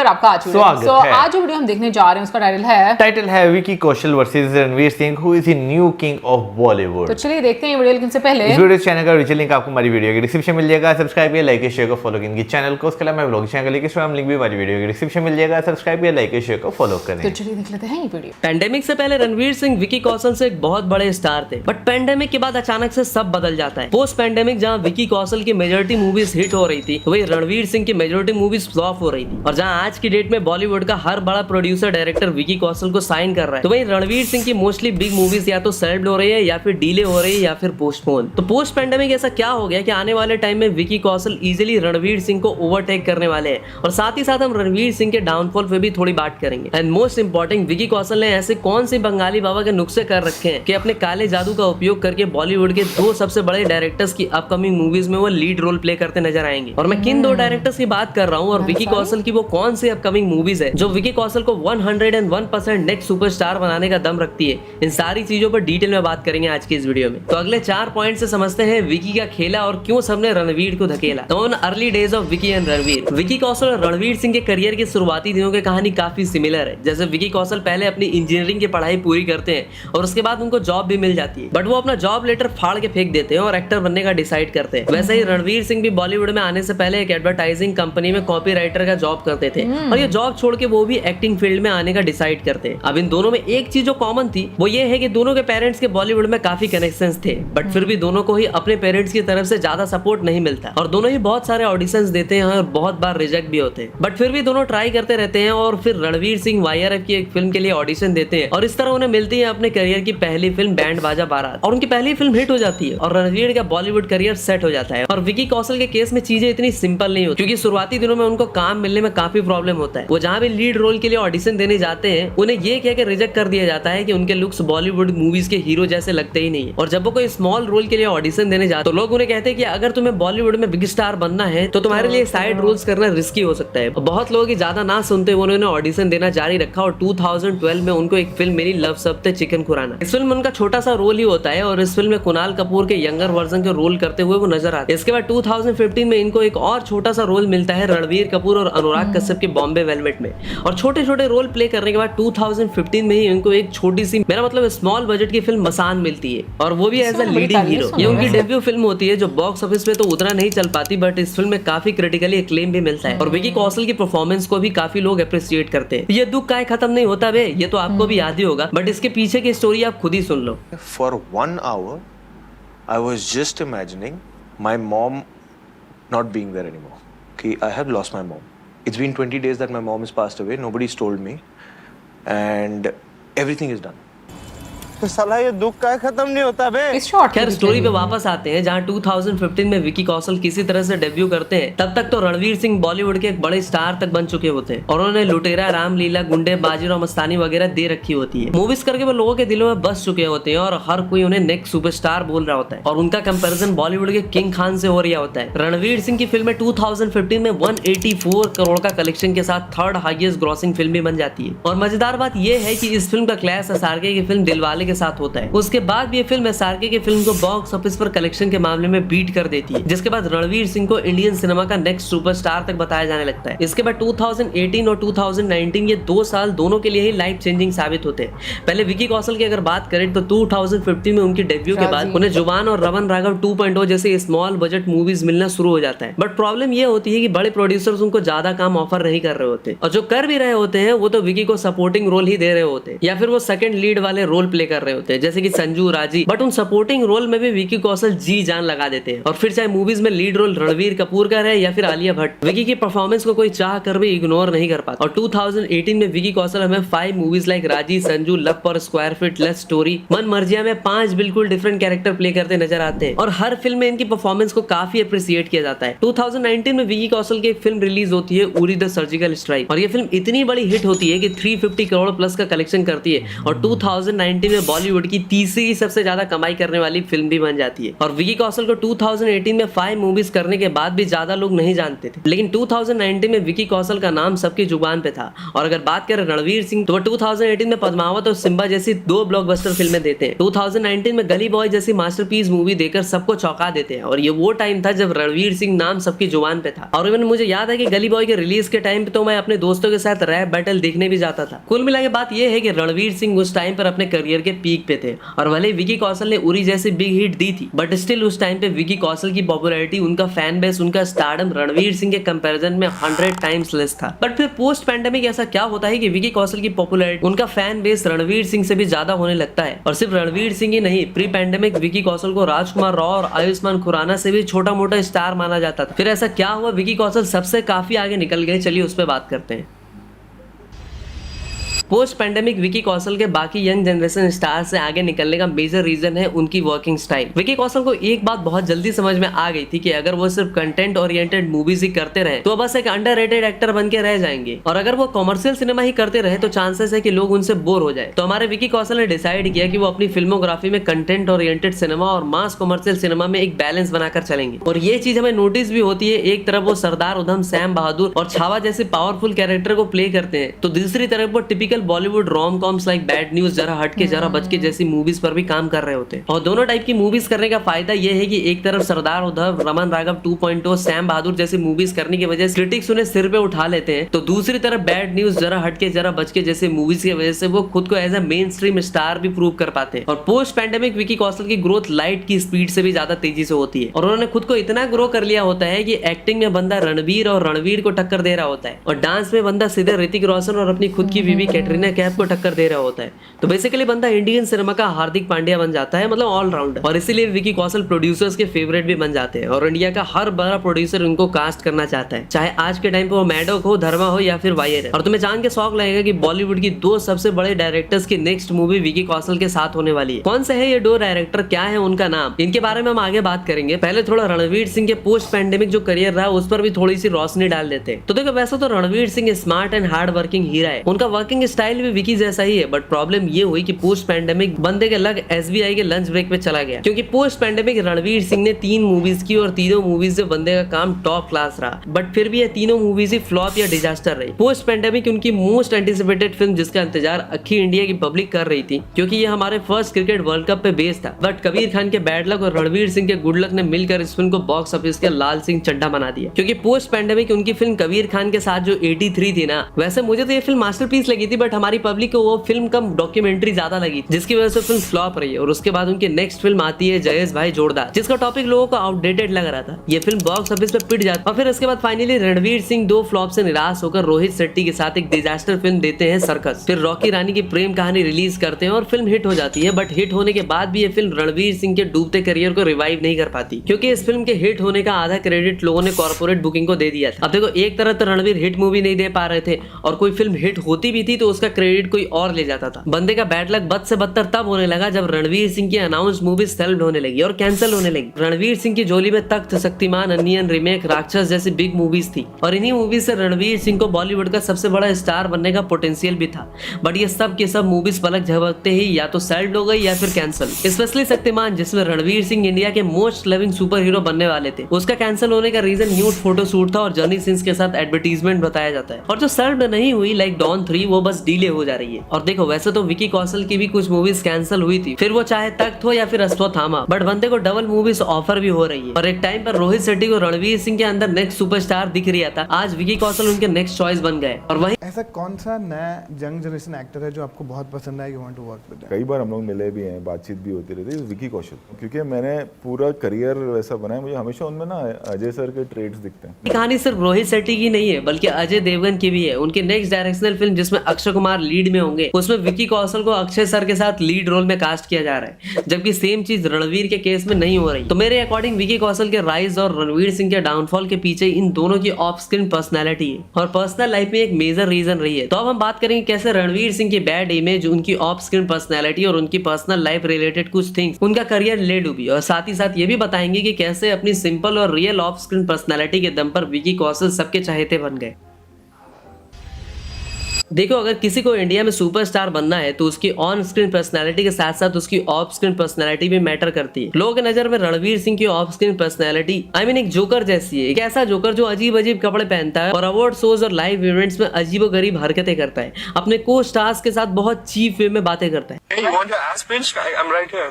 अगर आपका आ चुका है। So, आज जो वीडियो हम देखने जा रहे हैं उसका टाइटल है Vicky Kaushal versus Ranveer Singh, who is the new king of Bollywood. तो चलिए देखते हैं वीडियो, लेकिन से पहले इस वीडियो चैनल का रीच लिंक आपको हमारी वीडियो के डिस्क्रिप्शन मिल जाएगा, सब्सक्राइब किया, लाइक शेयर को फॉलो कीजिए चैनल को। उसके अलावा मैं व्लॉग चैनल के इंस्टाग्राम लिंक भी हमारी वीडियो के डिस्क्रिप्शन मिल जाएगा, सब्सक्राइब किया, लाइक शेयर को फॉलो करें। तो चलिए देख लेते हैं ये वीडियो। पैंडेमिक से पहले रणवीर सिंह विकी कौशल से एक बहुत बड़े स्टार थे, बट पैंडेमिक के बाद अचानक से सब बदल जाता है। पोस्ट पैंडेमिक जहां विकी कौशल की मेजॉरिटी मूवीज हिट हो रही थी, वही रणवीर सिंह की मेजॉरिटी मूवीज फ्लॉप हो रही थी। और जहां आज की डेट में बॉलीवुड का हर बड़ा प्रोड्यूसर डायरेक्टर विकी कौशल को साइन कर रहा है, तो वही रणवीर सिंह की मोस्टली बिग मूवीज या तो सेल्ड हो रही है या फिर डिले हो रही है या फिर पोस्टपोन। तो पोस्ट पैंडेमिक ऐसा क्या हो गया कि आने वाले टाइम में विकी कौशल इजीली रणवीर सिंह को ओवरटेक करने वाले हैं, और साथ ही साथ हम रणवीर सिंह के डाउनफॉल पे भी थोड़ी बात करेंगे। And most important, Vicky Kaushal ने ऐसे कौन से बंगाली बाबा के नुस्खे कर रखे हैं कि अपने काले जादू का उपयोग करके बॉलीवुड के दो सबसे बड़े डायरेक्टर्स की अपकमिंग मूवीज में वो लीड रोल प्ले करते नजर आएंगे। और मैं किन दो डायरेक्टर्स की बात कर रहा हूँ और विकी कौशल की वो कौन सी अपकमिंग मूवीज है जो विकी कौशल को 101% नेक्स्ट सुपरस्टार बनाने का दम रखती है, इन सारी चीजों पर डिटेल में बात करेंगे आज की इस वीडियो में। तो अगले 4 पॉइंट से समझते हैं विकी का खेला और क्यों सबने रणवीर को धकेला। तो on early days of Vicky and Ranveer, Vicky Kaushal और रणवीर सिंह के करियर के शुरुआती दिनों की कहानी काफी सिमिलर है। जैसे विकी कौशल पहले अपनी इंजीनियरिंग की पढ़ाई पूरी करते हैं और उसके बाद उनको जॉब भी मिल जाती है, बट वो अपना जॉब लेटर फाड़ के फेंक देते हैं और एक्टर बनने का डिसाइड करते हैं। वैसे ही रणवीर सिंह भी बॉलीवुड में आने से पहले एक एडवर्टाइजिंग कंपनी में कॉपी राइटर का जॉब करते थे, और ये जॉब छोड़ के वो भी एक्टिंग फील्ड में आने का डिसाइड करते हैं। अब इन दोनों में एक चीज जो कॉमन थी वो ये है कि दोनों के पेरेंट्स के बॉलीवुड में काफी कनेक्शंस थे, बट फिर भी दोनों को ही अपने पेरेंट्स की तरफ से ज्यादा सपोर्ट नहीं मिलता और दोनों ही बहुत सारे ऑडिशंस देते हैं और बहुत बार रिजेक्ट भी होते हैं, बट फिर भी दोनों ट्राई करते रहते हैं। और फिर रणवीर सिंह YRF की एक फिल्म के लिए ऑडिशन देते हैं और इस तरह उन्हें मिलती है अपने करियर की पहली फिल्म बैंड बाजा बारात, और उनकी पहली फिल्म हिट हो जाती है और रणवीर का बॉलीवुड करियर सेट हो जाता है। और विकी कौशल के केस में चीजें इतनी सिंपल नहीं होती, क्योंकि शुरुआती दिनों में उनको काम मिलने में काफी प्रॉब्लम होता है। वो जहाँ भी लीड रोल के लिए ऑडिशन देने जाते हैं उन्हें ये कह के रिजेक्ट कर दिया जाता है कि उनके लुक्स बॉलीवुड मूवीज के हीरो जैसे लगते ही नहीं है। और जब वो कोई स्मॉल रोल के लिए ऑडिशन देने जाते तो लोग उन्हें कहते हैं कि अगर तुम्हें बॉलीवुड में बिग स्टार बनना है तो तुम्हारे लिए साइड रोल्स करना रिस्की हो सकता है। बहुत लोग ज्यादा ना सुनते हुए उन्होंने ऑडिशन देना जारी रखा और 2012 में उनको एक फिल्म मिली लव सप्ते चिकन खुराना। इस फिल्म में उनका छोटा सा रोल ही होता है और इस फिल्म में कुणाल कपूर के यंगर वर्जन के रोल करते हुए वो नजर आते हैं। इसके बाद 2015 में इनको एक और छोटा सा रोल मिलता है रणवीर कपूर और अनुराग कश्यप के बॉम्बे वेलवेट में, और छोटे छोटे रोल प्ले करने के बाद 2015 में ही इनको एक छोटी सी, मेरा मतलब स्मॉल बजट की फिल्म मसान मिलती है, और वो भी एज अ लीडिंग हीरो। ये उनकी डेब्यू फिल्म होती है जो बॉक्स ऑफिस पे तो उतना नहीं चल पाती, बट इस फिल्म में काफी क्रिटिकली एक्लेम भी मिलता है और विकी कौशल की परफॉर्मेंस को भी काफी लोग अप्रिशिएट करते हैं। ये दुख काहे खत्म नहीं होता बे, ये तो आपको भी याद ही होगा, बट इसके पीछे की स्टोरी आप खुद ही सुन लो। For 1 hour, I was just imagining my mom not being there anymore. कि I have lost my mom. It's been 20 days that my mom has passed away. Nobody's told me, and everything is done. तो साला ये दुख का खत्म नहीं होता बे। इस शॉर्ट खैर स्टोरी पे वापस आते हैं, जहाँ 2015 में विकी कौशल किसी तरह से डेब्यू करते हैं। तब तक तो रणवीर सिंह बॉलीवुड के एक बड़े स्टार तक बन चुके होते हैं और उन्होंने लुटेरा, रामलीला, गुंडे, बाजीराव मस्तानी वगैरह दे रखी होती है। मूवीज करके वो लोगों के दिलों में बस चुके होते हैं और हर कोई उन्हें नेक्स्ट सुपरस्टार बोल रहा होता है, और उनका कंपैरिजन बॉलीवुड के किंग खान से हो रहा होता है। रणवीर सिंह की फिल्म 2015 में 184 करोड़ का कलेक्शन के साथ 3rd हाईएस्ट ग्रॉसिंग फिल्म भी बन जाती है। और मजेदार बात यह है कि इस फिल्म का क्लैश SRK की फिल्म दिलवाले के साथ होता है। उसके बाद भी ये फिल्म SRK की फिल्म को बॉक्स ऑफिस पर कलेक्शन के मामले में बीट कर देती है, जिसके बाद रणवीर सिंह को इंडियन सिनेमा का नेक्स्ट सुपरस्टार तक बताया जाने लगता है। इसके बाद 2018 और 2019 ये 2 साल दोनों के लिए ही लाइफ चेंजिंग साबित होते हैं। पहले विकी कौशल की अगर बात करें तो 2015 में उनकी डेब्यू के बाद उन्हें जुबान और रवन राघव 2.0 जैसे स्मॉल बजट मूवीज मिलना शुरू हो जाता है, बट प्रॉब्लम ये होती है कि बड़े प्रोड्यूसर्स उनको ज्यादा काम ऑफर नहीं कर रहे होते, और जो कर भी रहे होते हैं वो तो विकी को सपोर्टिंग रोल ही दे रहे होते हैं या फिर वो सेकंड लीड वाले रोल प्ले कर रहे होते हैं, जैसे कि संजू राजी। बट उन सपोर्टिंग रोल में भी विकी कौशल जी जान लगा देते हैं, और फिर चाहे मूवीज में लीड रोल रणवीर कपूर का रहे या फिर आलिया भट्ट, विकी की परफॉर्मेंस को कोई चाह कर भी इग्नोर नहीं कर पाता। और 2018 में विकी कौशल हमें 5 मूवीज लाइक राजी, संजू, लव पर स्क्वायर फीट, लेस स्टोरी, मन मर्जिया में 5 बिल्कुल डिफरेंट कैरेक्टर प्ले करते नजर आते हैं, और हर फिल्म में इनकी परफॉर्मेंस को काफी अप्रिशिएट किया जाता है। 2019 में विकी कौशल की एक फिल्म रिलीज होती है, उरी द सर्जिकल स्ट्राइक, और ये फिल्म इतनी बड़ी हिट होती है कि 350 करोड़ प्लस का कलेक्शन करती है, और 2019 में बॉलीवुड की तीसरी सबसे ज्यादा कमाई करने वाली फिल्म भी बन जाती है। और विकी कौशल को 2018 में 5 मूवीज करने के बाद भी ज्यादा लोग नहीं जानते थे, लेकिन 2019 में विकी कौशल का नाम सबकी जुबान पे था। और अगर बात करें रणवीर सिंह तो वो 2018 में पद्मावत और सिम्बा जैसी 2 ब्लॉकबस्टर फिल्में देते हैं। 2019 में गली बॉय जैसी मास्टरपीस मूवी देकर सबको चौंका देते हैं। और ये वो टाइम था जब रणवीर सिंह नाम सबकी जुबान पे था। और इवन मुझे याद है कि गली बॉय के रिलीज के टाइम पे तो मैं अपने दोस्तों के साथ रैप बैटल देखने भी जाता था। कुल मिला के बात यह है कि रणवीर सिंह उस टाइम पर अपने करियर के पीक पे थे। और भले विकी कौशल ने उरी जैसी बिग हिट दी थी, बट स्टिल उस टाइम पे विकी कौशल की पॉपुलैरिटी, उनका फैन बेस, उनका स्टारडम रणवीर सिंह के कंपैरिजन में 100 टाइम्स लेस था। बट फिर पोस्ट पैंडेमिक ऐसा क्या होता है कि विकी कौशल की पॉपुलैरिटी, उनका फैन बेस रणवीर सिंह से भी ज्यादा होने लगता है। और सिर्फ रणवीर सिंह ही नहीं, प्री पैंडेमिक विकी कौशल को राजकुमार राव और आयुष्मान खुराना से भी छोटा मोटा स्टार माना जाता था। फिर ऐसा क्या हुआ, विकी कौशल सबसे काफी आगे निकल गए। चलिए उस पर बात करते हैं। पोस्ट पैंडेमिक विकी कौशल के बाकी यंग जनरेशन स्टार से आगे निकलने का मेजर रीजन है उनकी वर्किंग स्टाइल। विकी कौशल को एक बात बहुत जल्दी समझ में आ गई थी कि अगर वो सिर्फ कंटेंट ओरिएंटेड मूवीज ही करते रहे तो बस एक अंडररेटेड एक्टर बन के रह जाएंगे, और अगर वो कमर्शियल सिनेमा ही करते रहे तो चांसेस है कि लोग उनसे बोर हो जाए। तो हमारे विकी कौशल ने डिसाइड किया कि वो अपनी फिल्मोग्राफी में कंटेंट ओरिएंटेड सिनेमा और मास कमर्शियल सिनेमा में एक बैलेंस बनाकर चलेंगे। और ये चीज हमें नोटिस भी होती है। एक तरफ वो सरदार उधम, सैम बहादुर और छावा जैसे पावरफुल कैरेक्टर को प्ले करते हैं, तो दूसरी तरफ वो typical Bollywood rom coms like bad news, जरा हटके जरा बचके जैसी मूवीज पर भी काम कर रहे होते हैं। और दोनों टाइप की मूवीज करने का फायदा यह है कि एक तरफ सरदार उधम, रमन राघव 2.0, सैम बहादुर जैसी मूवीज करने की वजह से क्रिटिक्स उन्हें सिर पे उठा लेते हैं, तो दूसरी तरफ बैड न्यूज, जरा हटके जरा बचके जैसे मूवीज की वजह से वो खुद को as a mainstream star भी प्रूव कर पाते हैं। और पोस्ट पैंडेमिक विकी कौशल की ग्रोथ लाइट की स्पीड से भी ज्यादा तेजी से होती है। और उन्होंने खुद को इतना ग्रो कर लिया होता है कि एक्टिंग में बंदा रणवीर और रणवीर को टक्कर दे रहा होता है, और डांस में बंदा सीधे ऋतिक रोशन और अपनी खुद की बीवी कैटरीना कैफ को टक्कर दे रहा होता है। तो बेसिकली बंदा इंडियन सिनेमा का हार्दिक पांड्या बन जाता है, मतलब ऑलराउंडर। और इसीलिए विकी कौशल प्रोड्यूसर्स के फेवरेट भी बन जाते हैं, और इंडिया का हर बड़ा प्रोड्यूसर उनको कास्ट करना चाहता है, चाहे आज के टाइम पे वो मैडोक हो, धर्मा हो या फिर वायर है। और तुम्हें जान के शौक लगेगा कि बॉलीवुड की 2 सबसे बड़े डायरेक्टर्स की नेक्स्ट मूवी विकी कौशल के साथ होने वाली है। कौन से है ये 2 डायरेक्टर, क्या है उनका नाम, इनके बारे में हम आगे बात करेंगे। पहले थोड़ा रणवीर सिंह के पोस्ट पैंडेमिक जो करियर रहा उस पर भी थोड़ी सी रोशनी डाल देते हैं। तो देखो, वैसे तो Ranveer Singh smart and hard working hero है, उनका वर्किंग स्टाइल भी विकी जैसा ही है। बट प्रॉब्लम ये हुई कि पोस्ट पैंडेमिक बंदे के लग एसबीआई के लंच ब्रेक पे चला गया, क्योंकि पोस्ट पैंडेमिक रणवीर सिंह ने 3 मूवीज की और तीनों मूवीज से बंदे का काम टॉप क्लास रहा। बट फिर भी ये तीनों मूवीज ही फ्लॉप या डिजास्टर रही। पोस्ट पैंडेमिक उनकी मोस्ट एंटिसिपेटेड फिल्म, जिसका इंतजार अखी इंडिया की पब्लिक कर रही थी, क्योंकि ये हमारे फर्स्ट क्रिकेट वर्ल्ड कप पे बेस्ड था। बट कबीर खान के बैड लक और रणवीर सिंह के गुड लक ने मिलकर इस फिल्म को बॉक्स ऑफिस के लाल सिंह चड्ढा बना दिया। क्योंकि पोस्ट पैंडेमिक उनकी फिल्म कबीर खान के साथ जो 83 थी ना, वैसे मुझे तो ये फिल्म मास्टरपीस लगी थी, बट हमारी पब्लिक को वो फिल्म कम डॉक्यूमेंट्री ज्यादा लगी, जिसकी वजह से फिल्म फ्लॉप रही है। और उसके बाद उनकी नेक्स्ट फिल्म आती है जयेश भाई जोरदार, जिसका टॉपिक लोगों को आउटडेटेड लग रहा था। ये फिल्म बॉक्स ऑफिस पे पिट जाती, और फिर उसके बाद फाइनली रणवीर सिंह 2 फ्लॉप से निराश होकर रोहित शेट्टी के साथ एक डिजास्टर फिल्म देते हैं सर्कस। फिर रॉकी रानी की प्रेम कहानी रिलीज करते हैं और फिल्म हिट हो जाती है। बट हिट होने के बाद भी ये फिल्म रणवीर सिंह के डूबते करियर को रिवाइव नहीं कर पाती, क्योंकि इस फिल्म के हिट होने का आधा क्रेडिट लोगों ने कॉर्पोरेट बुकिंग को दे दिया था। अब देखो, एक तरफ तो रणवीर हिट मूवी नहीं दे पा रहे थे, और कोई फिल्म हिट होती भी थी तो उसका क्रेडिट कोई और ले जाता था। बंदे का बैड लक बद से बदतर तब होने लगा जब रणवीर सिंह की अनाउंस मूवी सेल्फ होने लगी और कैंसिल होने लगी। रणवीर सिंह की झोली में तख्त, शक्तिमान, अनियन, रीमेक, राक्षस जैसी बिग मूवीज थी, और इन्हीं मूवीज से रणवीर सिंह को बॉलीवुड का सबसे बड़ा स्टार बनने का पोटेंशियल भी था। बट ये सब के सब मूवीज पलक झपकते ही या तो सेल्फ हो गई या फिर कैंसिल। स्पेशली शक्तिमान, जिसमें रणवीर सिंह इंडिया के मोस्ट लविंग सुपर हीरो बनने वाले थे, उसका कैंसिल होने का रीजन न्यूड फोटोशूट था और जर्नी सिंस के साथ एडवर्टीजमेंट बताया जाता है। और जो सेल्फ नहीं हुई लाइक डॉन 3, वो बस डिले हो जा रही है। और देखो, वैसे तो विकी कौशल की भी कुछ मूवीज कैंसिल हुई थी, फिर वो चाहे तख्त हो या फिर अश्वत्थामा, बट बंदे को डबल मूवीज ऑफर भी हो रही है। और एक टाइम पर रोहित शेट्टी को रणवीर सिंह के अंदर नेक्स्ट सुपरस्टार दिख रहा था, आज विकी कौशल उनके नेक्स्ट चॉइस बन गए। और वही ऐसा कौन सा नया यंग जनरेशन एक्टर है जो आपको बहुत पसंद है, you want to work with? कई बार हम लोग मिले भी हैं, बातचीत भी होती रहती है। विकी कौशल, क्योंकि मैंने पूरा करियर वैसा बनाया, मुझे हमेशा उनमें ना अजय सर के ट्रेड्स दिखते हैं। कहानी सिर्फ रोहित शेट्टी की नहीं है, बल्कि अजय देवगन की भी है। उनकी नेक्स्ट डायरेक्शनल फिल्म जिसमें अक्षय कुमार लीड में होंगे, उसमें विकी कौशल को अक्षय सर के साथ लीड रोल में कास्ट किया जा रहा है, जबकि सेम चीज रणवीर के केस में नहीं हो रही। तो मेरे अकॉर्डिंग विकी कौशल के राइज और रणवीर सिंह के डाउनफॉल के पीछे इन दोनों की ऑफ स्क्रीन पर्सनैलिटी है, और पर्सनल लाइफ में एक मेजर रीजन रही है। तो अब हम बात करेंगे कैसे रणवीर सिंह की बैड इमेज, उनकी ऑफ स्क्रीन पर्सनैलिटी और उनकी पर्सनल लाइफ रिलेटेड कुछ थिंग्स उनका करियर ले डूबी, और साथ ही साथ ये भी बताएंगे कि कैसे अपनी सिंपल और रियल ऑफ स्क्रीन पर्सनैलिटी के दम पर विकी कौशल सबके चाहते बन गए। देखो, अगर किसी को इंडिया में सुपरस्टार बनना है तो उसकी ऑन स्क्रीन पर्सनैलिटी के साथ साथ उसकी ऑफ स्क्रीन पर्सनैलिटी भी मैटर करती है। लोगों की नजर में रणवीर सिंह की ऑफ स्क्रीन पर्सनैलिटी एक जोकर जैसी है, एक ऐसा जोकर जो अजीब अजीब कपड़े पहनता है और अवार्ड शोज और लाइव इवेंट्स में अजीबोगरीब हरकतें करता है, अपने को स्टार्स के साथ बहुत चीप वे में बातें करता है। Hey, you want your ass pinched? I'm right here.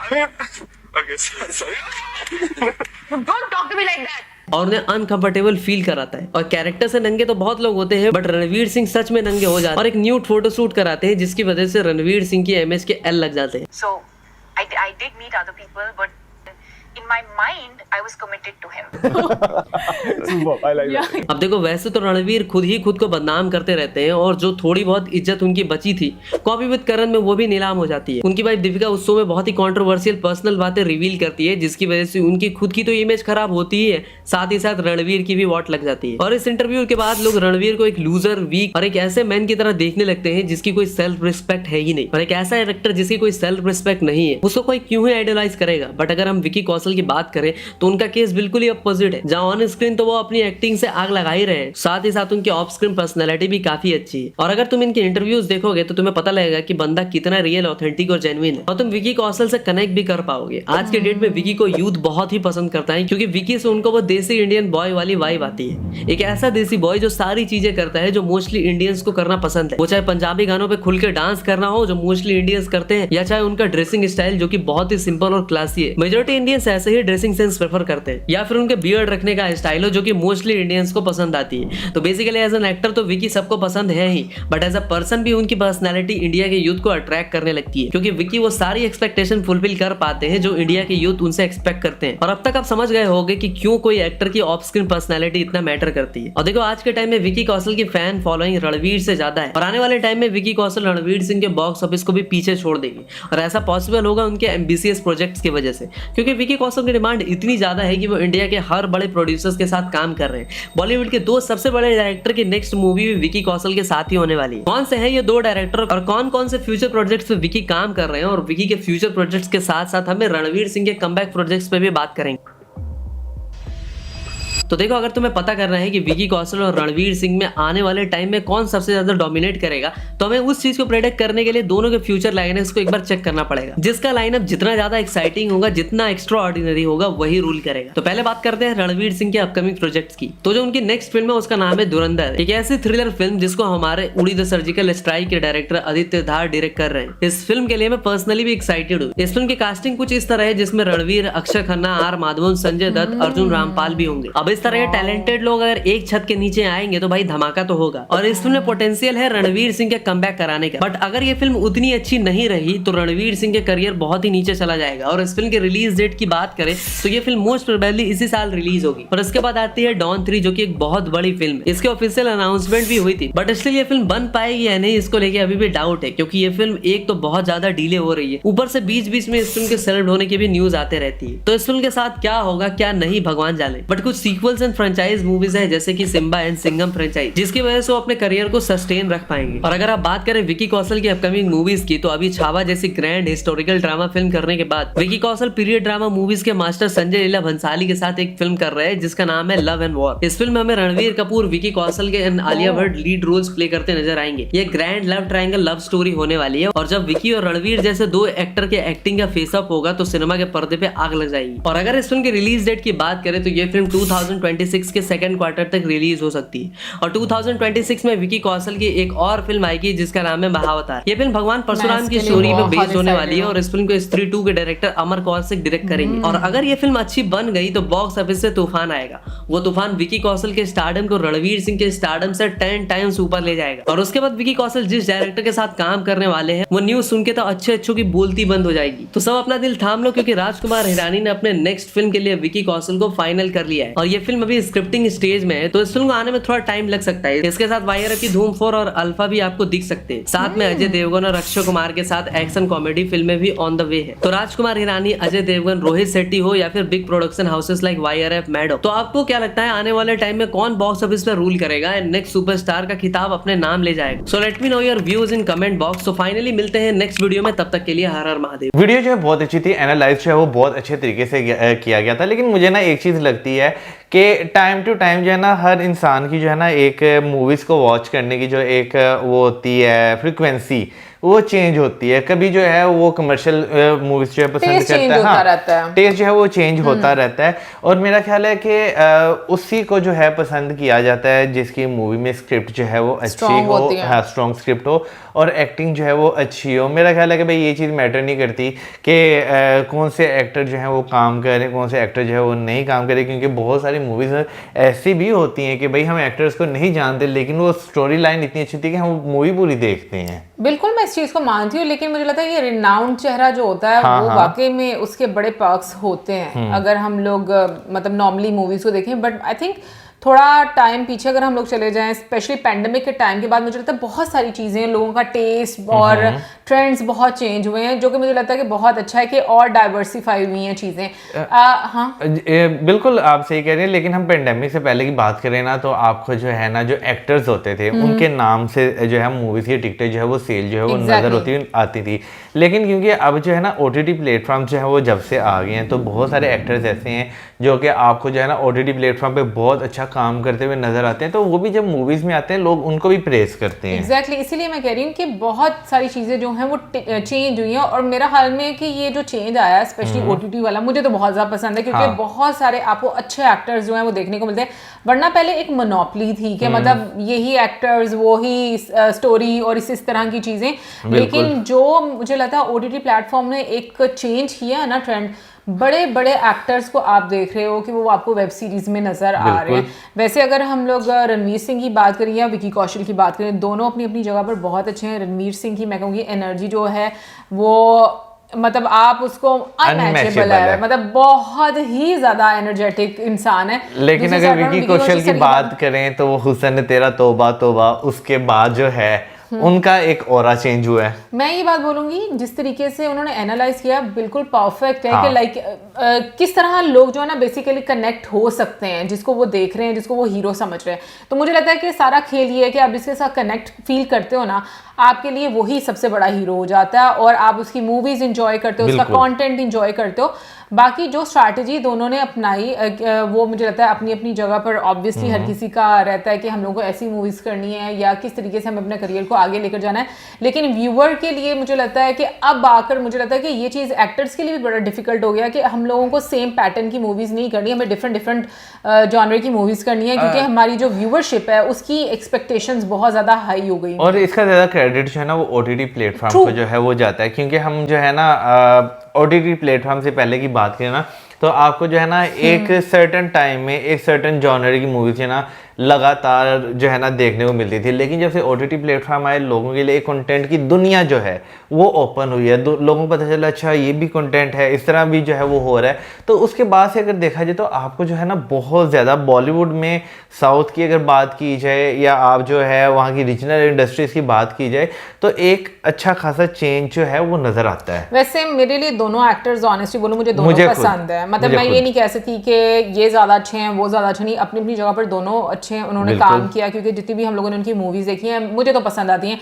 I mean, okay, sorry. Don't talk to me like that. और उन्हें अनकंफर्टेबल फील कराता है। और कैरेक्टर से नंगे तो बहुत लोग होते हैं, बट रणवीर सिंह सच में नंगे हो जाते हैं और एक न्यूड फोटो शूट कराते हैं, जिसकी वजह से रणवीर सिंह की इमेज के एल लग जाते हैं। So, I did meet other people, but in my mind, I was committed to him. I like that. अब देखो, वैसे तो रणवीर खुद ही खुद को बदनाम करते रहते हैं और जो थोड़ी बहुत इज्जत उनकी बची थी कॉपी विद करण में वो भी नीलाम हो जाती है। उनकी वाइफ दीपिका उस शो में बहुत ही कंट्रोवर्शियल पर्सनल बातें रिवील करती है, जिसकी वजह से उनकी खुद की तो इमेज खराब होती ही है, साथ ही साथ रणवीर की भी वॉट लग जाती है। और इस इंटरव्यू के बाद लोग रणवीर को एक लूजर, वीक और एक ऐसे मैन की तरह देखने लगते हैं जिसकी कोई सेल्फ रिस्पेक्ट है ही नहीं। और एक ऐसा एक्टर जिसकी कोई सेल्फ रिस्पेक्ट नहीं है, उसको कोई क्यों ही आइडलाइज करेगा। बट अगर हम विकी कौशल की बात करें तो उनका केस बिल्कुल ही अपोजिट है। जहां ऑन स्क्रीन तो वो अपनी एक्टिंग से आग लगा ही रहे हैं, साथ ही साथ उनकी ऑफ स्क्रीन पर्सनैलिटी भी काफी अच्छी है। और अगर तुम इनके इंटरव्यूज देखोगे तो तुम्हें पता लगेगा कि बंदा कितना रियल, ऑथेंटिक और जेन्युइन है, और तुम विकी कौशल से कनेक्ट भी कर पाओगे। आज के डेट में विकी को यूथ बहुत ही पसंद करता है, क्योंकि विकी से उनको वो देसी इंडियन बॉय वाली वाइब आती है। एक ऐसा देसी बॉय जो सारी चीजें करता है जो मोस्टली इंडियंस को करना पसंद है, वो चाहे पंजाबी गानों पे खुल के डांस करना हो जो मोस्टली इंडियंस करते हैं, या चाहे उनका ड्रेसिंग स्टाइल जो कि बहुत ही सिंपल और क्लासी है। मेजॉरिटी इंडियंस ऐसे ही ड्रेसिंग सेंस प्रेफर करते हैं, या फिर उनके बियर्ड रखने का स्टाइल हो जो कि मोस्टली इंडियंस को पसंद आती है। तो बेसिकली एज एन एक्टर तो विकी सबको पसंद है ही, बट एज अ पर्सन भी उनकी पर्सनैलिटी इंडिया के यूथ को अट्रैक्ट करने लगती है, क्योंकि विकी वो सारी एक्सपेक्टेशन फुलफिल कर पाते हैं जो इंडिया के यूथ उनसे एक्सपेक्ट करते हैं। और अब तक आप समझ गए होंगे कि क्यों कोई एक्टर की ऑफ स्क्रीन पर्सनैलिटी इतना मैटर करती है। और देखो, आज के टाइम में विकी कौशल की फैन फॉलोइंग रणवीर से ज्यादा है, और आने वाले टाइम में विकी कौशल रणवीर सिंह के बॉक्स ऑफिस को भी पीछे छोड़ देगी। और ऐसा पॉसिबल होगा उनके एम्बिशियस प्रोजेक्ट्स की वजह से, क्योंकि विकी कौशल की डिमांड इतनी ज्यादा है कि वो इंडिया के हर बड़े प्रोड्यूसर्स के साथ काम कर रहे हैं। बॉलीवुड के दो सबसे बड़े डायरेक्टर की नेक्स्ट मूवी भी विकी कौशल के साथ ही होने वाली है। कौन से हैं ये दो डायरेक्टर और कौन कौन से फ्यूचर प्रोजेक्ट्स पे विकी काम कर रहे हैं, और विकी के फ्यूचर प्रोजेक्ट्स के साथ साथ हमें रणवीर सिंह के कमबैक प्रोजेक्ट्स पे भी बात करेंगे। तो देखो, अगर तुम्हें पता करना है कि विकी कौशल और रणवीर सिंह में आने वाले टाइम में कौन सबसे ज्यादा डोमिनेट करेगा, तो हमें उस चीज को प्रेडिक्ट करने के लिए दोनों के फ्यूचर लाइनअप्स को एक बार चेक करना पड़ेगा। जिसका लाइनअप जितना ज्यादा एक्साइटिंग होगा, जितना एक्स्ट्रा ऑर्डिनरी होगा, वही रूल करेगा। तो पहले बात करते हैं रणवीर सिंह के अपकमिंग प्रोजेक्ट्स की। तो जो उनकी नेक्स्ट फिल्म है उसका नाम है धुरंधर, एक ऐसी थ्रिलर फिल्म जिसको हमारे उड़ी द सर्जिकल स्ट्राइक के डायरेक्टर आदित्य धार डायरेक्ट कर रहे हैं। इस फिल्म के लिए मैं पर्सनली भी एक्साइटेड हूँ। इस फिल्म की कास्टिंग कुछ इस तरह है जिसमें रणवीर, अक्षय खन्ना, आर माधवन, संजय दत्त, अर्जुन रामपाल भी होंगे। अब इस तरह के टैलेंटेड लोग अगर एक छत के नीचे आएंगे तो भाई धमाका तो होगा। और इस फिल्म में पोटेंशियल है रणवीर सिंह के कमबैक कराने का, बट अगर ये फिल्म उतनी अच्छी नहीं रही तो रणवीर सिंह के करियर बहुत ही नीचे चला जाएगा। और इस फिल्म के रिलीज डेट की बात करें तो ये फिल्म मोस्ट प्रोबेबली इसी साल रिलीज होगी। और इसके बाद आती है डॉन 3, जो कि एक बहुत बड़ी फिल्म है। इसके ऑफिशियल अनाउंसमेंट भी हुई थी, बट स्टिल ये फिल्म बन पाएगी या नहीं, इसको लेके अभी भी डाउट है, क्योंकि ये फिल्म एक तो बहुत ज्यादा डिले हो रही है, ऊपर से बीच बीच में इस फिल्म के सेलेक्ट होने की भी न्यूज आते रहती है। तो इस फिल्म के साथ क्या होगा क्या नहीं, भगवान जाने। बट कुछ सीक्वल्स एंड फ्रेंचाइज मूवीज है जैसे कि सिम्बा एंड सिंघम फ्रेंचाइज, जिसकी वजह से वो अपने करियर को सस्टेन रख पाएंगे। और अगर आप बात करें विकी कौशल की अपकमिंग मूवीज की, तो अभी छावा जैसी ग्रैंड हिस्टोरिकल ड्रामा फिल्म करने के बाद Vicky Kaushal period drama movies के मास्टर संजय लीला भंसाली के साथ एक फिल्म कर रहे हैं जिसका नाम है लव एंड वॉर। इस फिल्म में हमें रणवीर कपूर, विकी कौशल के and Alia Bhatt lead roles play करते नजर आएंगे। ये grand love triangle love story होने वाली है, और जब विकी और रणवीर जैसे दो एक्टर के एक्टिंग का फेस अप होगा तो सिनेमा के पर्दे पे आग लग जाएगी। और अगर इस फिल्म की रिलीज डेट की बात करें तो ये फिल्म 2026 के सेकंड क्वार्टर तक रिलीज हो सकती है। और 2026 में विकी कौशल की एक और फिल्म आएगी जिसका नाम है महावतार। ये फिल्म भगवान परशुराम की स्टोरी पे बेस्ड होने वाली है, और इस फिल्म को स्त्री 2 के डायरेक्टर अमर कौशिक डायरेक्ट करेंगे। और अगर ये फिल्म अच्छी बन गई तो बॉक्स ऑफिस से तूफान आएगा। वो तूफान विकी कौशल के स्टारडम को रणवीर सिंह के स्टारडम से 10 टाइम्स ऊपर ले जाएगा। और उसके बाद विकी कौशल जिस डायरेक्टर के साथ काम करने वाले हैं, वो न्यूज सुन के तो अच्छे अच्छों की बोलती बंद हो जाएगी। तो सब अपना दिल थाम लो, क्योंकि राजकुमार हिरानी ने अपने नेक्स्ट फिल्म के लिए विकी कौशल को फाइनल कर लिया है, और ये फिल्म अभी स्क्रिप्टिंग स्टेज में है, तो इस फिल्म को आने में थोड़ा टाइम लग सकता है। इसके साथ वाईआरएफ की धूम 4 और अल्फा भी आपको दिख सकते हैं। साथ में अजय देवगन और अक्षय कुमार के साथ एक्शन कॉमेडी फिल्में भी ऑन द वे है। तो राजकुमार हिरानी, अजय देवगन, रोहित शेट्टी हो या फिर big production houses like YRF, Maddock, तो आपको क्या लगता है आने वाले टाइम में कौन बॉक्स ऑफिस पे रूल करेगा एंड नेक्स्ट सुपरस्टार का खिताब अपने नाम ले जाएगा? So let me know your views in comment box. तो फाइनली मिलते हैं नेक्स्ट वीडियो में, तब तक के लिए हर हर महादेव। वीडियो जो है बहुत अच्छी थी, एनालाइज जो है वो बहुत अच्छे तरीके से किया गया था, लेकिन मुझे ना एक चीज लगती है कि टाइम टू टाइम जो है ना हर इंसान की जो है ना एक मूवीज़ को वॉच करने की जो एक वो होती है फ्रिक्वेंसी, वो चेंज होती है। कभी जो है वो कमर्शियल मूवीज जो है पसंद Taste करता change है, होता रहता है। टेस्ट जो है वो चेंज होता रहता है। और मेरा ख्याल है कि उसी को जो है पसंद किया जाता है जिसकी मूवी में स्क्रिप्ट जो है वो अच्छी Strong हो, होती है। हाँ स्ट्रॉन्ग स्क्रिप्ट हो और एक्टिंग जो है वो अच्छी हो। मेरा ख्याल है कि भाई ये चीज़ मैटर नहीं करती कि कौन से एक्टर जो है वो काम करें, कौन से एक्टर जो है वो नहीं काम करें, क्योंकि बहुत सारी मूवीज़ ऐसी भी होती हैं कि भाई हम एक्टर्स को नहीं जानते लेकिन वो स्टोरी लाइन इतनी अच्छी थी कि हम मूवी पूरी देखते हैं। बिल्कुल मैं इस चीज को मानती हूँ, लेकिन मुझे लगता है ये रिनाउंड चेहरा जो होता है हाँ, वो हाँ। वाकई में उसके बड़े पर्क्स होते हैं अगर हम लोग मतलब नॉर्मली मूवीज को देखें। बट आई थिंक थोड़ा टाइम पीछे अगर हम लोग चले जाएं, स्पेशली पैंडेमिक के टाइम के बाद, मुझे लगता है बहुत सारी चीज़ें, लोगों का टेस्ट और ट्रेंड्स बहुत चेंज हुए हैं, जो कि मुझे लगता है कि बहुत अच्छा है कि और डाइवर्सिफाई हुई हैं चीज़ें। हाँ बिल्कुल आप सही कह रहे हैं, लेकिन हम पेंडेमिक से पहले की बात करें ना तो आपको जो है ना जो एक्टर्स होते थे उनके नाम से जो है मूवीज की टिकटें जो है वो सेल जो है वो नजर आती थी। लेकिन क्योंकि अब जो है ना OTT प्लेटफॉर्म जो है वो जब से आ गए हैं तो बहुत सारे एक्टर्स ऐसे हैं जो कि आपको जो है ना OTT प्लेटफॉर्म पे बहुत अच्छा काम करते हुए नजर आते हैं, तो वो भी जब मूवीज में आते हैं लोग उनको भी प्रेस करते हैं। एग्जैक्टली इसीलिए मैं कह रही हूँ कि बहुत सारी चीज़ें जो हैं वो चेंज हुई हैं। और मेरा ख्याल में कि ये जो चेंज आया स्पेशली OTT वाला मुझे तो बहुत ज़्यादा पसंद है, क्योंकि बहुत सारे आपको अच्छे एक्टर्स जो हैं वो देखने को मिलते हैं। वरना पहले एक मोनोपली थी कि मतलब यही एक्टर्स वो ही स्टोरी और इस तरह की चीज़ें। लेकिन जो मुझे लगता है OTT प्लेटफॉर्म ने एक चेंज किया ना ट्रेंड, बड़े बड़े एक्टर्स को आप देख रहे हो कि वो आपको वेब सीरीज में नजर आ रहे हैं। वैसे अगर हम लोग रणवीर सिंह की बात करें या विकी कौशल की बात करें, दोनों अपनी अपनी जगह पर बहुत अच्छे हैं। रणवीर सिंह की मैं कहूँगी एनर्जी जो है वो मतलब आप उसको अनमैचेबल है, मतलब बहुत ही ज्यादा एनर्जेटिक इंसान है। लेकिन अगर विकी कौशल की बात करें तो वो हुसन तेरा तौबा तौबा उसके बाद जो है उनका एक ऑरा चेंज हुआ है। मैं ये बात बोलूंगी जिस तरीके से उन्होंने एनालाइज किया बिल्कुल परफेक्ट है। कि लाइक किस तरह लोग जो है ना बेसिकली कनेक्ट हो सकते हैं जिसको वो देख रहे हैं, जिसको वो हीरो समझ रहे हैं। तो मुझे लगता है कि सारा खेल ये है कि आप जिसके साथ कनेक्ट फील करते हो ना, आपके लिए वही सबसे बड़ा हीरो हो जाता है और आप उसकी मूवीज इंजॉय करते हो, उसका कंटेंट इंजॉय करते हो। बाकी जो स्ट्रैटेजी दोनों ने अपनाई वो मुझे लगता है अपनी अपनी जगह पर ऑब्वियसली हर किसी का रहता है कि हम लोगों को ऐसी मूवीज करनी है या किस तरीके से हमें अपने करियर को आगे लेकर जाना है। लेकिन व्यूअर के लिए मुझे लगता है कि अब आकर मुझे लगता है कि ये चीज़ एक्टर्स के लिए भी बड़ा डिफिकल्ट हो गया कि हम लोगों को सेम पैटर्न की मूवीज नहीं करनी, हमें डिफरेंट जॉनर की मूवीज करनी है, क्योंकि हमारी जो व्यूअरशिप है उसकी एक्सपेक्टेशंस बहुत ज़्यादा हाई हो गई। और इसका ज़्यादा क्रेडिट जो है ना वो OTT प्लेटफॉर्म को जो है वो जाता है, क्योंकि हम जो है ना OTT प्लेटफॉर्म से पहले की बात करें ना तो आपको जो है ना एक सर्टेन टाइम में एक सर्टेन जॉनर की मूवीज है ना लगातार जो है ना देखने को मिलती थी। लेकिन जब से OTT प्लेटफॉर्म आए लोगों के लिए एक कंटेंट की दुनिया जो है वो ओपन हुई है, लोगों को पता चला अच्छा ये भी कंटेंट है, इस तरह भी जो है वो हो रहा है। तो उसके बाद से अगर देखा जाए तो आपको जो है ना बहुत ज़्यादा बॉलीवुड में साउथ की अगर बात की जाए या आप जो है वहाँ की रीजनल इंडस्ट्रीज की बात की जाए तो एक अच्छा खासा चेंज जो है वो नज़र आता है। वैसे मेरे लिए दोनों एक्टर्स ऑनेस्टली बोलूं मुझे दोनों पसंद है। मतलब मैं ये नहीं कह सकती कि ये ज़्यादा अच्छे हैं वो ज़्यादा अच्छे नहीं, अपनी अपनी जगह पर दोनों अच्छे हैं, उन्होंने काम किया। क्योंकि जितनी भी हम लोगों ने उनकी मूवीज देखी हैं मुझे तो पसंद आती हैं।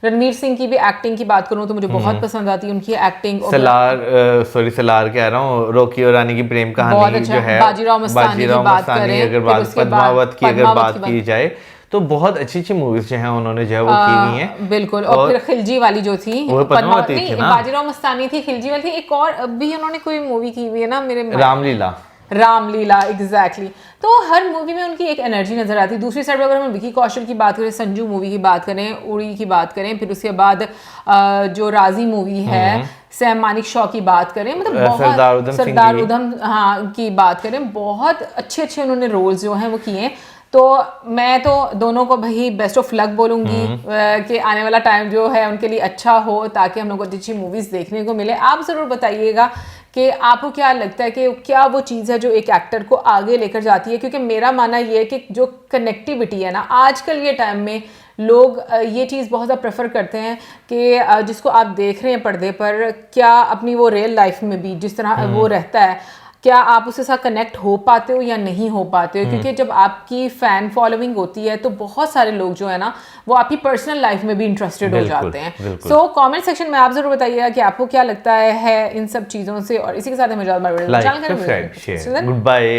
रणवीर सिंह की भी एक्टिंग की बात करूं तो मुझे बहुत पसंद आती है उनकी एक्टिंग। सलार कह रहा हूँ, रॉकी और रानी की प्रेम कहानी जो है, बाजीराव मस्तानी की बात करें, अगर बात पद्मावत की अगर बात की जाए तो बहुत अच्छी अच्छी मूवीज जो है उन्होंने जो है वो की हुई हैं। बिल्कुल। और फिर खिलजी वाली जो थी पद्मावत थी ना, बाजीराव मस्तानी थी, खिलजी वाली थी, एक और अभी उन्होंने कोई मूवी की हुई है ना मेरे रामलीला एग्जैक्टली। तो हर मूवी में उनकी एक एनर्जी नजर आती है। दूसरी साइड पर अगर हम विकी कौशल की बात करें, संजू मूवी की बात करें, उड़ी की बात करें, फिर उसके बाद जो राजी मूवी है, सैम मानिक शॉ की बात करें, मतलब बहुत सरदार उधम की बात करें, बहुत अच्छे अच्छे उन्होंने रोल्स जो हैं वो किए। तो मैं तो दोनों को भाई बेस्ट ऑफ लक बोलूँगी कि आने वाला टाइम जो है उनके लिए अच्छा हो ताकि हम लोग को अच्छी मूवीज़ देखने को मिले। आप ज़रूर बताइएगा कि आपको क्या लगता है कि क्या वो चीज़ है जो एक एक्टर को आगे लेकर जाती है। क्योंकि मेरा मानना ये है कि जो कनेक्टिविटी है ना आजकल ये टाइम में लोग ये चीज़ बहुत ज़्यादा प्रेफर करते हैं कि जिसको आप देख रहे हैं पर्दे पर क्या अपनी वो रियल लाइफ में भी जिस तरह वो रहता है क्या आप उसके साथ कनेक्ट हो पाते हो या नहीं हो पाते हो। क्योंकि जब आपकी फ़ैन फॉलोइंग होती है तो बहुत सारे लोग जो है ना वो आपकी पर्सनल लाइफ में भी इंटरेस्टेड हो जाते हैं। सो कमेंट सेक्शन में आप जरूर बताइएगा कि आपको क्या लगता है इन सब चीज़ों से। और इसी के साथ हमें ज़्यादा गुड बाय।